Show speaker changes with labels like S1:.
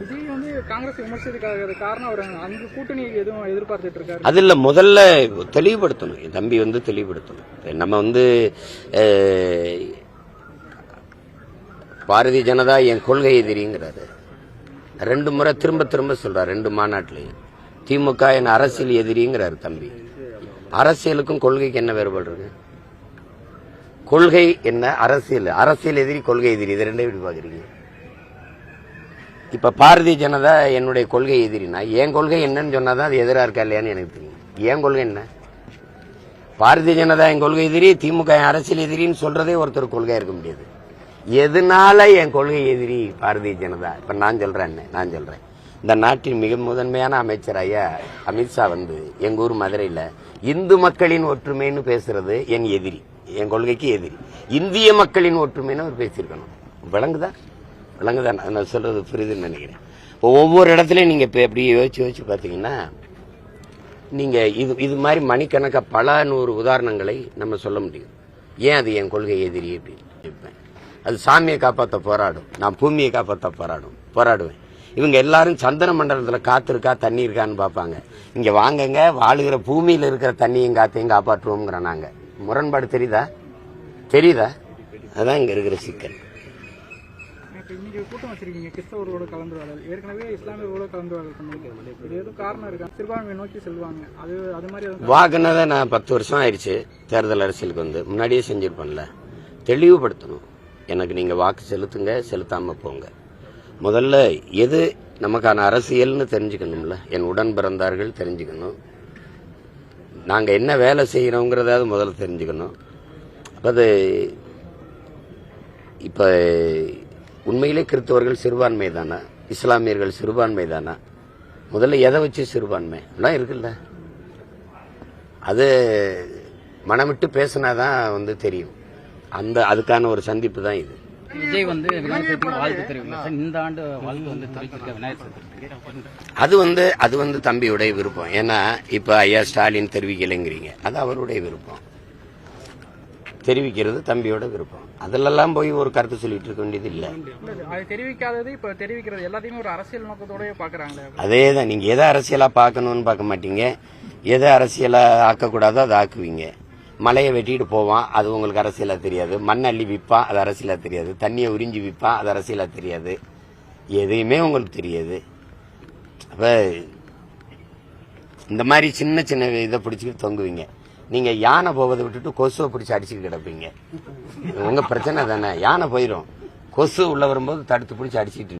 S1: விஜய் வந்து காங்கிரஸ் விமர்சிக்கிறதுக்காக காரணம் அவர் அங்கு கூட்டணி எதுவும் எதிர்பார்த்துட்டு இருக்காரு.
S2: அது இல்ல, முதல்ல தெளிவுபடுத்தணும். என் தம்பி வந்து தெளிவுபடுத்தணும். நம்ம வந்து பாரதிய ஜனதா என் கொள்கை எதிரிங்கிறாரு. 2 முறை திரும்ப திரும்ப சொல்றாரு 2 மாநாட்டிலையும். திமுக என் அரசியல் எதிரிங்கிறாரு தம்பி. அரசியலுக்கும் கொள்கைக்கு என்ன வேறுபாடு இருக்கு? கொள்கை என்ன, அரசியல். அரசியல் எதிரி, கொள்கை எதிரி, இது ரெண்டே எப்படி பாக்குறீங்க? இப்ப பாரதிய ஜனதா என்னுடைய கொள்கை எதிரினா என் கொள்கை என்னன்னு சொன்னாதான் அது எதிரா இருக்கா இல்லையான்னு எனக்கு தெரியும். என் கொள்கை என்ன? பாரதிய ஜனதா என் கொள்கை எதிரி, திமுக என் அரசியல் எதிரின்னு சொல்றதே ஒருத்தர் கொள்கையா இருக்க முடியாது. எதனால என் கொள்கை எதிரி பாரதிய ஜனதா? இப்ப நான் சொல்றேன், இந்த நாட்டின் மிக முதன்மையான அமைச்சர் ஐயா அமித்ஷா வந்து எங்க ஊர் மதுரையில இந்து மக்களின் ஒற்றுமைன்னு பேசுறது என் எதிரி, என் கொள்கைக்கு எதிரி. இந்திய மக்களின் ஒற்றுமைன்னு அவர் பேசியிருக்கணும். விளங்குதான் நான் சொல்றது புரியுதுன்னு நினைக்கிறேன். ஒவ்வொரு இடத்துலயும் நீங்க எப்படி யோசிச்சு பாத்தீங்கன்னா, நீங்க இது மாதிரி மணிக்கணக்க பல 100 உதாரணங்களை நம்ம சொல்ல முடியும். ஏன் அது என் கொள்கை எதிரி அப்படின்னு? அது சாமியை காப்பாற்ற போராடும், நான் பூமியை காப்பாற்ற போராடுவேன். இவங்க எல்லாரும் சந்திர மண்டலத்துல காத்து இருக்கா, தண்ணி இருக்கான்னு பாப்பாங்க. இங்க வாங்கங்க, வாழுகிற பூமியில இருக்கிற தண்ணியும் காத்தையும் காப்பாற்றுவோம்ங்கிற நாங்க. முரண்பாடு தெரியுதா? அதான் இங்க இருக்கிற சிக்கல்.
S1: இன்னைக்கு கூட்டம் வச்சிருக்கீங்க, கிறிஸ்தவர்களோட கலந்துரையாடல், ஏற்கனவே இஸ்லாமியர்களோட கலந்துரையாடல் பண்ணுவீங்க. இது எதுவும் காரணம் இருக்கா? சிறுபான்மையை நோக்கி செல்வாங்க, அது மாதிரி
S2: வாக்குனதை நான் 10 வருஷம் ஆயிடுச்சு தேர்தல் அரசியலுக்கு வந்து. முன்னாடியே செஞ்சிருப்பேன்ல. தெளிவுபடுத்தணும். எனக்கு நீங்க வாக்கு செலுத்துங்க, செலுத்தாம போங்க. முதல்ல எது நமக்கான அரசியல்னு தெரிஞ்சுக்கணும்ல. என் உடன் பிறந்தார்கள் தெரிஞ்சுக்கணும். நாங்க என்ன வேலை செய்யறோங்கிறதாவது முதல்ல தெரிஞ்சுக்கணும். அது இப்ப உண்மையிலே கிறிஸ்தவர்கள் சிறுபான்மை தானா, இஸ்லாமியர்கள் சிறுபான்மை தானா? முதல்ல எதை வச்சு சிறுபான்மை எல்லாம் இருக்குல்ல, அது மனமிட்டு பேசினாதான் வந்து தெரியும். அதுக்கான ஒரு சந்திப்பு தான் இது.
S3: விஜய் வந்து விநாயகர் சதுர்த்திக்கு வாழ்த்து தெரிவிக்கல. இந்த ஆண்டு வாழ்த்து வந்து தெரிவிச்சிருக்க விநாயகர் சதுர்த்திக்கு.
S2: அது வந்து தம்பியுடைய விருப்பம். ஏன்னா இப்ப ஐயா ஸ்டாலின் தெரிவிக்கலைங்கிறீங்க, அது அவருடைய விருப்பம். தெரிவிக்கிறது தம்பியோட விருப்பம். அதெல்லாம் போய் ஒரு கருத்து சொல்லிட்டு இருக்க வேண்டியது இல்ல.
S1: தெரிவிக்காதது இப்ப தெரிவிக்கிறது எல்லாத்தையுமே ஒரு அரசியல் நோக்கத்தோட பாக்குறாங்க.
S2: அதேதான். நீங்க எதை அரசியலா பார்க்கணும்னு பார்க்க மாட்டீங்க, எதை அரசியலா ஆக்கக்கூடாதோ அதை ஆக்குவீங்க. மலையை வெட்டிட்டு போவான், அது உங்களுக்கு அரசியலா தெரியாது. மண் அள்ளி விற்பான், அது அரசியலா தெரியாது. தண்ணியை உறிஞ்சி விற்பான், அது அரசியலா தெரியாது. எதையுமே உங்களுக்கு தெரியாது. அப்ப இந்த மாதிரி சின்ன சின்ன இதை பிடிச்சிட்டு தொங்குவீங்க. நீங்க யானை போவதை விட்டுட்டு கொசுவை பிடிச்சி அடிச்சுட்டு கிடப்பீங்க. உங்க பிரச்சனை தானே. யானை போயிடும், கொசு உள்ள வரும்போது தடுத்து பிடிச்சி அடிச்சுட்டு